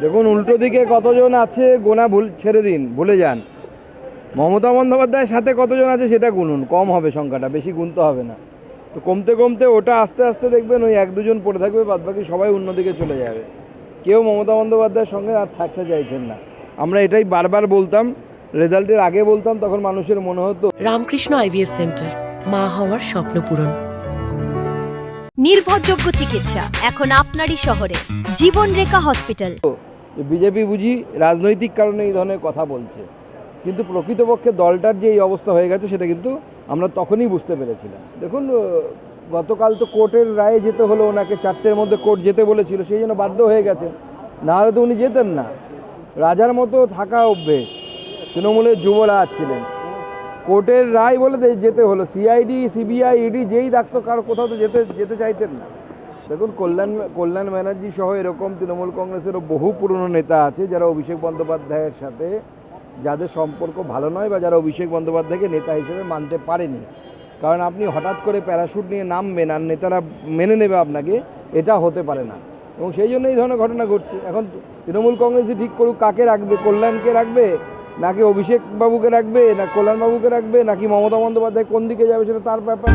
দেখুন উল্টো দিকে কতজন আছে গোনা ছেড়ে দিন, ভুলে যান। মমতা বন্দ্যোপাধ্যায়ের সাথে কতজন আছে সেটা গুনুন, কম হবে সংখ্যাটা, বেশি গুনতে হবে না। তো কমতে কমতে ওটা আস্তে আস্তে দেখবেন ওই এক দুজন পড়ে থাকবে, বাদবাকি সবাই অন্যদিকে চলে যাবে। কেউ মমতা বন্দ্যোপাধ্যায়ের সঙ্গে আর থাকতে চাইছেন না। আমরা এটাই বারবার বলতাম, রেজাল্টের আগে বলতাম, তখন মানুষের মনে হতো রামকৃষ্ণ আইভিএফ সেন্টার, মা হওয়ার স্বপ্ন পূরণ। নির্ভরযোগ্য চিকিৎসা এখন আপনারই শহরে, জীবনরেখা হসপিটাল। বিজেপি বুঝি রাজনৈতিক কারণে এই ধরনের কথা বলছে, কিন্তু প্রকৃতপক্ষে দলটার যে এই অবস্থা হয়ে গেছে সেটা কিন্তু আমরা তখনই বুঝতে পেরেছিলাম। দেখুন গতকাল তো কোর্টের রায়ে যেতে হলো ওনাকে, 4টের মধ্যে কোর্ট যেতে বলেছিল, সেই জন্য বাধ্য হয়ে গেছেন, না হলে তো উনি যেতেন না। রাজার মতো থাকা অভ্যেস, তৃণমূলের যুবরাজ ছিলেন, কোর্টের রায় বলে যেতে হলো। সিআইডি সিবিআই ইডি যেই ডাকতো কারো কোথাও তো যেতে চাইতেন না। দেখুন কল্যাণ ব্যানার্জি সহ এরকম তৃণমূল কংগ্রেসেরও বহু পুরনো নেতা আছে যারা অভিষেক বন্দ্যোপাধ্যায়ের সাথে, যাদের সম্পর্ক ভালো নয় বা যারা অভিষেক বন্দ্যোপাধ্যায়কে নেতা হিসেবে মানতে পারেনি। কারণ আপনি হঠাৎ করে প্যারাশুট নিয়ে নামবেন আর নেতারা মেনে নেবে আপনাকে, এটা হতে পারে না। এবং সেই জন্য এই ধরনের ঘটনা ঘটছে। এখন তৃণমূল কংগ্রেসই ঠিক করুক কাকে রাখবে, কল্যাণকে রাখবে নাকি অভিষেক বাবুকে রাখবে, না কল্যাণবাবুকে রাখবে, নাকি মমতা বন্দ্যোপাধ্যায় কোন দিকে যাবে সেটা তার ব্যাপার।